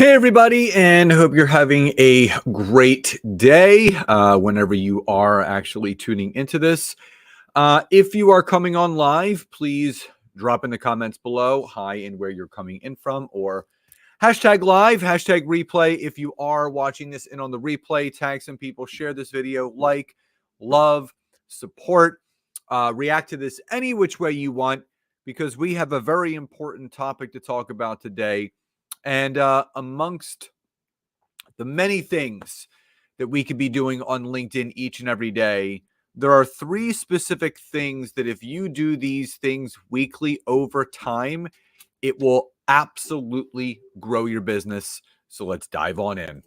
Hey, everybody, and hope you're having a great day whenever you are actually tuning into this. If you are coming on live, please drop in the comments below hi and where you're coming in from, or hashtag live, hashtag replay. If you are watching this in on the replay, tag some people, share this video, like, love, support, react to this any which way you want, because we have a very important topic to talk about today. And amongst the many things that we could be doing on LinkedIn each and every day, there are three specific things that if you do these things weekly over time, it will absolutely grow your business. So let's dive on in.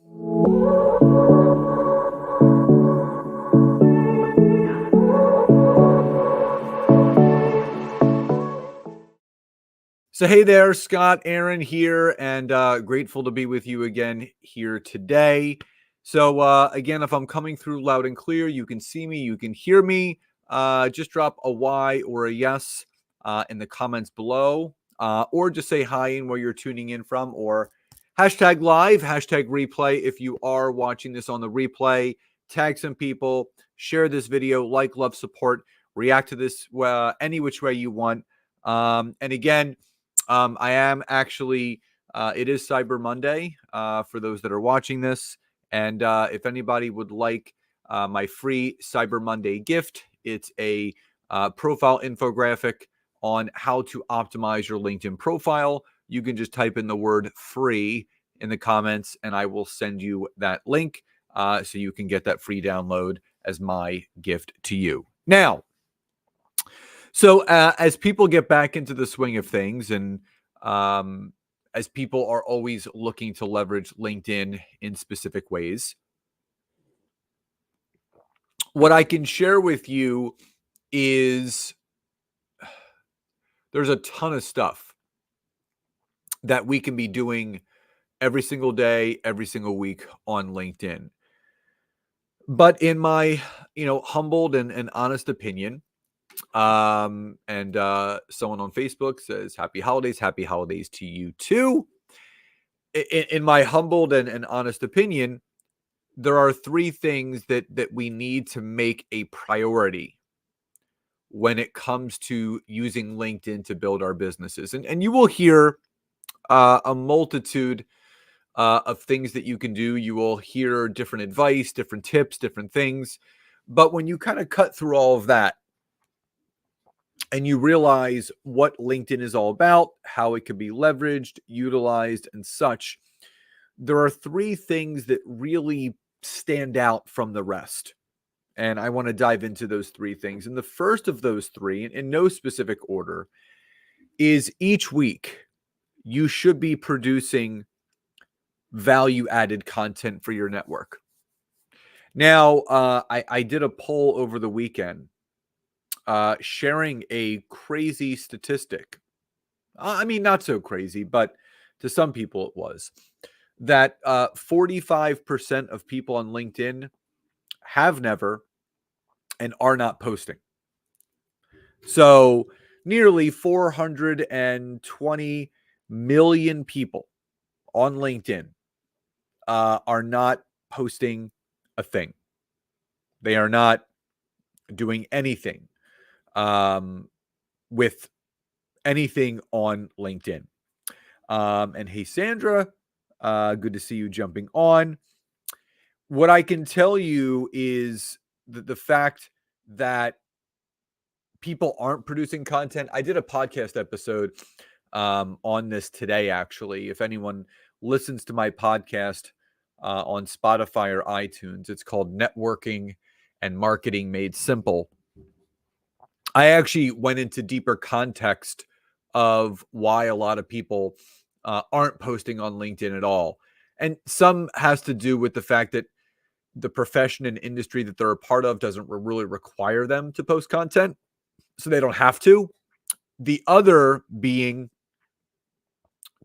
So, hey there, Scott Aaron here, and grateful to be with you again here today. So, again, if I'm coming through loud and clear, you can see me, you can hear me. Just drop a Y or a yes in the comments below, or just say hi and where you're tuning in from, or hashtag live, hashtag replay. If you are watching this on the replay, tag some people, share this video, like, love, support, react to this any which way you want. And again, I am actually, it is Cyber Monday for those that are watching this. And if anybody would like my free Cyber Monday gift, it's a profile infographic on how to optimize your LinkedIn profile. You can just type in the word free in the comments and I will send you that link so you can get that free download as my gift to you. Now, so as people get back into the swing of things, and as people are always looking to leverage LinkedIn in specific ways, what I can share with you is there's a ton of stuff that we can be doing every single day, every single week on LinkedIn. But in my, humbled and honest opinion, and someone on Facebook says happy holidays to you too. In my humbled and honest opinion, there are three things that we need to make a priority when it comes to using LinkedIn to build our businesses. And you will hear a multitude of things that you can do. You will hear different advice, different tips, different things. But when you kind of cut through all of that, and you realize what LinkedIn is all about, how it can be leveraged, utilized, and such, there are three things that really stand out from the rest. And I want to dive into those three things. And the first of those three, in no specific order, is each week you should be producing value-added content for your network. Now, I did a poll over the weekend sharing a crazy statistic. I mean, not so crazy, but to some people it was, that 45% of people on LinkedIn have never and are not posting. So nearly 420 million people on LinkedIn are not posting a thing. They are not doing anything with anything on LinkedIn. And hey, Sandra, good to see you jumping on. What I can tell you is the fact that people aren't producing content. I did a podcast episode on this today, actually. If anyone listens to my podcast on Spotify or iTunes, it's called Networking and Marketing Made Simple. I actually went into deeper context of why a lot of people aren't posting on LinkedIn at all. And some has to do with the fact that the profession and industry that they're a part of doesn't really require them to post content, so they don't have to. The other being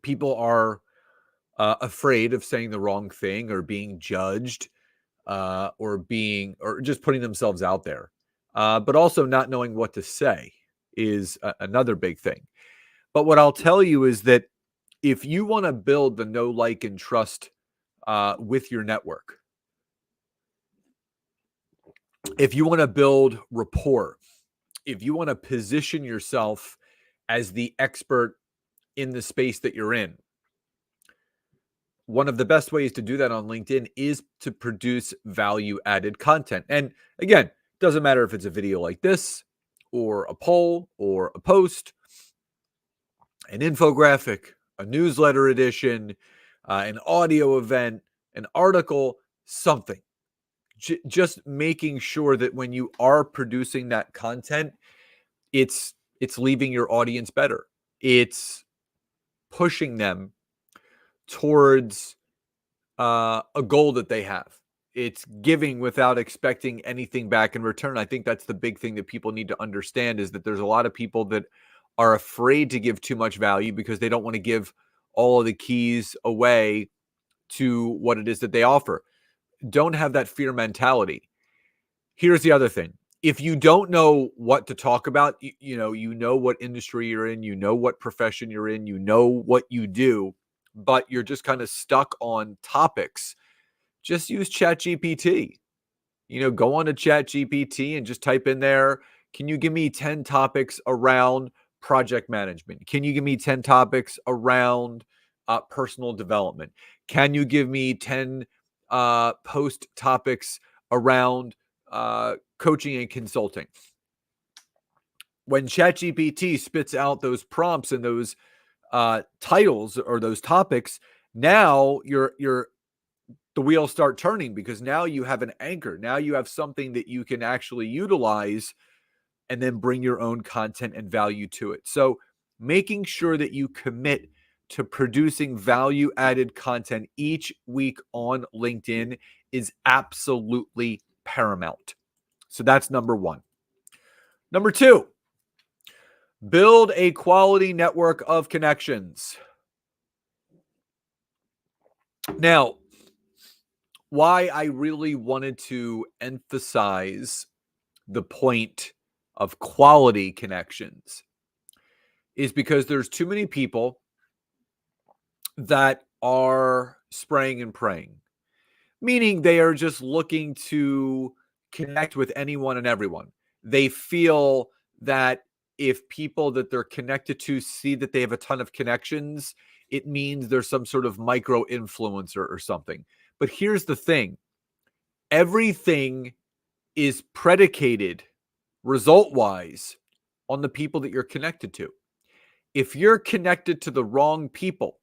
people are afraid of saying the wrong thing or being judged or just putting themselves out there. But also not knowing what to say is another big thing. But what I'll tell you is that if you want to build the know, like, and trust with your network, if you want to build rapport, if you want to position yourself as the expert in the space that you're in, one of the best ways to do that on LinkedIn is to produce value added content. And again, doesn't matter if it's a video like this or a poll or a post, an infographic, a newsletter edition, an audio event, an article, something. Just making sure that when you are producing that content, it's leaving your audience better. It's pushing them towards a goal that they have. It's giving without expecting anything back in return. I think that's the big thing that people need to understand, is that there's a lot of people that are afraid to give too much value because they don't want to give all of the keys away to what it is that they offer. Don't have that fear mentality. Here's the other thing. If you don't know what to talk about, you know what industry you're in, you know what profession you're in, you know what you do, but you're just kind of stuck on topics, just use ChatGPT. Go on to ChatGPT and just type in there, can you give me 10 topics around project management? Can you give me 10 topics around personal development? Can you give me 10 post topics around coaching and consulting? When ChatGPT spits out those prompts and those titles or those topics, now the wheels start turning, because now you have an anchor. Now you have something that you can actually utilize and then bring your own content and value to it. So making sure that you commit to producing value-added content each week on LinkedIn is absolutely paramount. So that's number one. Number two, build a quality network of connections. Now, why I really wanted to emphasize the point of quality connections is because there's too many people that are spraying and praying, meaning they are just looking to connect with anyone and everyone. They feel that if people that they're connected to see that they have a ton of connections, it means there's some sort of micro influencer or something. But here's the thing. Everything is predicated result-wise on the people that you're connected to. If you're connected to the wrong people,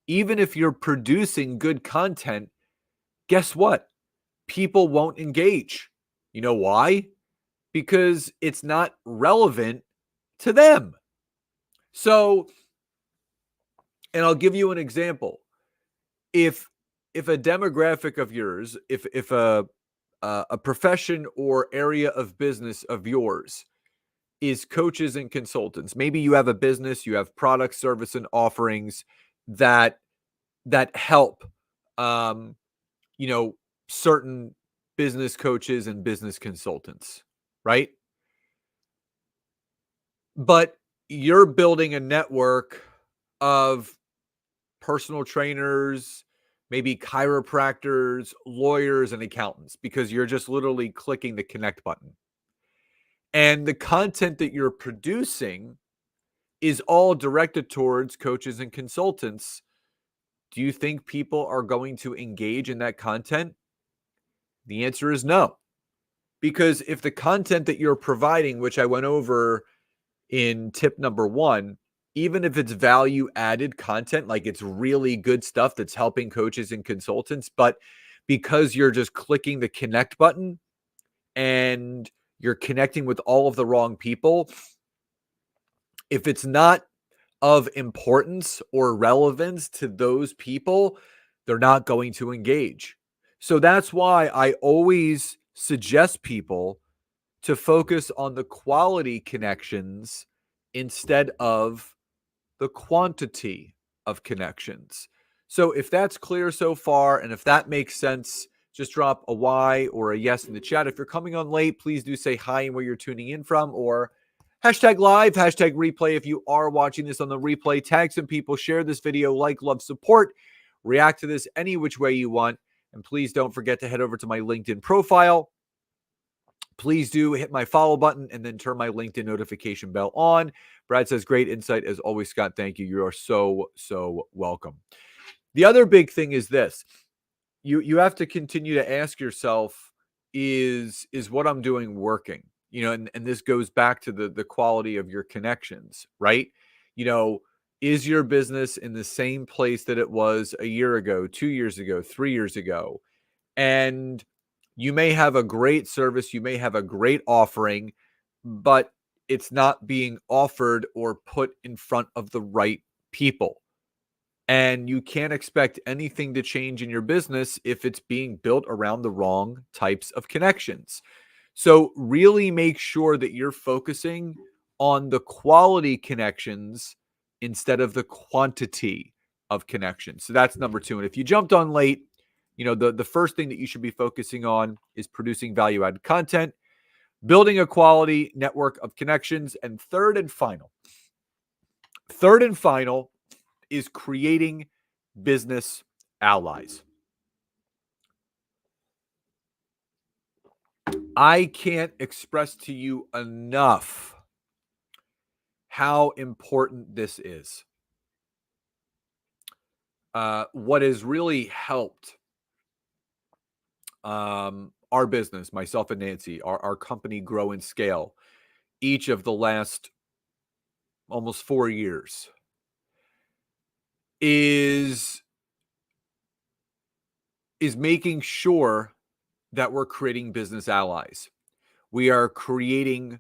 even if you're producing good content, guess what? People won't engage. You know why? Because it's not relevant to them. So, and I'll give you an example. If a demographic of yours, if a profession or area of business of yours is coaches and consultants, maybe you have a business, you have products, service, and offerings that help, certain business coaches and business consultants, right? But you're building a network of personal trainers, maybe chiropractors, lawyers, and accountants, because you're just literally clicking the connect button. And the content that you're producing is all directed towards coaches and consultants. Do you think people are going to engage in that content? The answer is no. Because if the content that you're providing, which I went over in tip number one, even if it's value added content, like it's really good stuff that's helping coaches and consultants, but because you're just clicking the connect button and you're connecting with all of the wrong people, if it's not of importance or relevance to those people, they're not going to engage. So that's why I always suggest people to focus on the quality connections instead of the quantity of connections. So if that's clear so far, and if that makes sense, just drop a Y or a yes in the chat. If you're coming on late, please do say hi and where you're tuning in from, or Hashtag live, hashtag replay. If you are watching this on the replay, tag some people, share this video, like, love, support, react to this any which way you want. And please don't forget to head over to my LinkedIn profile. Please do hit my follow button and then turn my LinkedIn notification bell on. Brad says, great insight as always, Scott. Thank you. You are so, so welcome. The other big thing is this. You have to continue to ask yourself, is what I'm doing working? You know, and this goes back to the quality of your connections, right? You know, is your business in the same place that it was a year ago, 2 years ago, 3 years ago? And you may have a great service, you may have a great offering, but it's not being offered or put in front of the right people. And you can't expect anything to change in your business if it's being built around the wrong types of connections. So, really make sure that you're focusing on the quality connections instead of the quantity of connections. So, that's number two. And if you jumped on late, you know, the first thing that you should be focusing on is producing value added content, building a quality network of connections, and third and final is creating business allies. I can't express to you enough how important this is. What has really helped our business, myself and Nancy, our company grow and scale each of the last almost 4 years is making sure that we're creating business allies. We are creating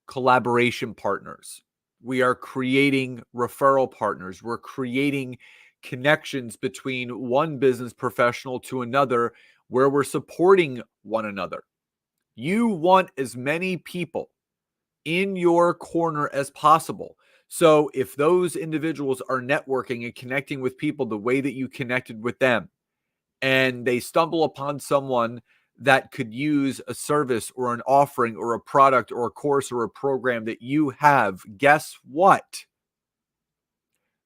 collaboration partners. We are creating referral partners. We're creating connections between one business professional to another where we're supporting one another. You want as many people in your corner as possible. So if those individuals are networking and connecting with people the way that you connected with them, and they stumble upon someone that could use a service or an offering or a product or a course or a program that you have, guess what?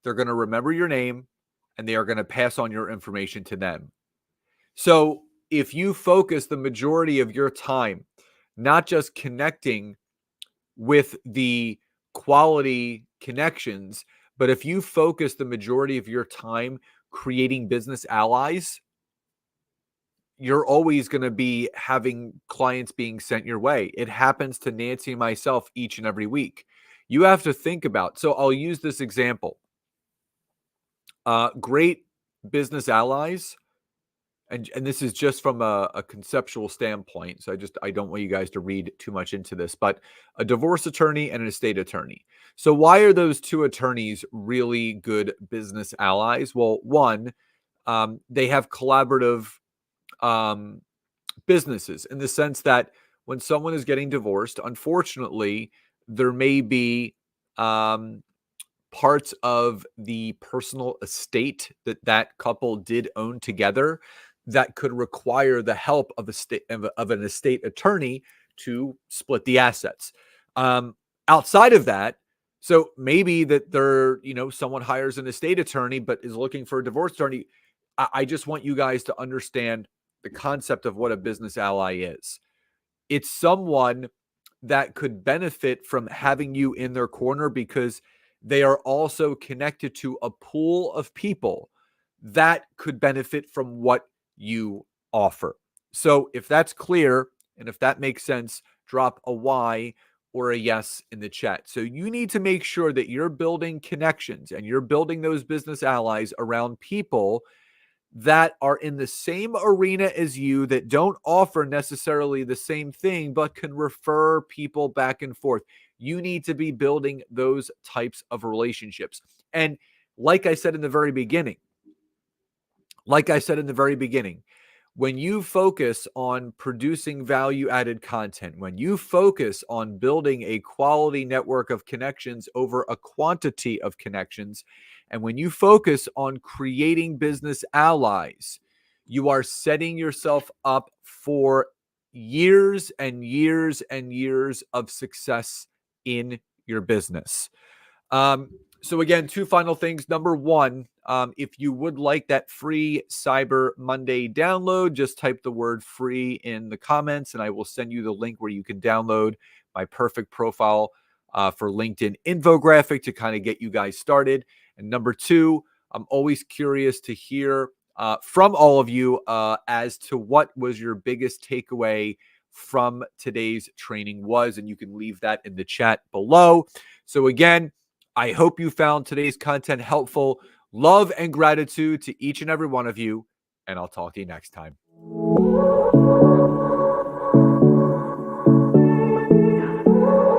They're going to remember your name and they are going to pass on your information to them. So if you focus the majority of your time, not just connecting with the quality connections, but if you focus the majority of your time creating business allies, you're always going to be having clients being sent your way. It happens to Nancy and myself each and every week. You have to think about, so I'll use this example. Great business allies, and this is just from a conceptual standpoint. So I don't want you guys to read too much into this, but a divorce attorney and an estate attorney. So why are those two attorneys really good business allies? Well, one, they have collaborative businesses in the sense that when someone is getting divorced, unfortunately, there may be parts of the personal estate that couple did own together that could require the help of an estate attorney to split the assets. Outside of that, so maybe that someone hires an estate attorney but is looking for a divorce attorney. I just want you guys to understand the concept of what a business ally is. It's someone that could benefit from having you in their corner because they are also connected to a pool of people that could benefit from what you offer. So if that's clear and if that makes sense, drop a Y or a yes in the chat. So you need to make sure that you're building connections and you're building those business allies around people that are in the same arena as you, that don't offer necessarily the same thing, but can refer people back and forth. You need to be building those types of relationships. And like I said in the very beginning, when you focus on producing value-added content, when you focus on building a quality network of connections over a quantity of connections, and when you focus on creating business allies, you are setting yourself up for years and years and years of success in your business. So again, two final things. Number one, if you would like that free Cyber Monday download, just type the word free in the comments and I will send you the link where you can download my perfect profile for LinkedIn infographic to kind of get you guys started. And number two, I'm always curious to hear from all of you as to what was your biggest takeaway from today's training was, and you can leave that in the chat below. So again, I hope you found today's content helpful. Love and gratitude to each and every one of you, and I'll talk to you next time.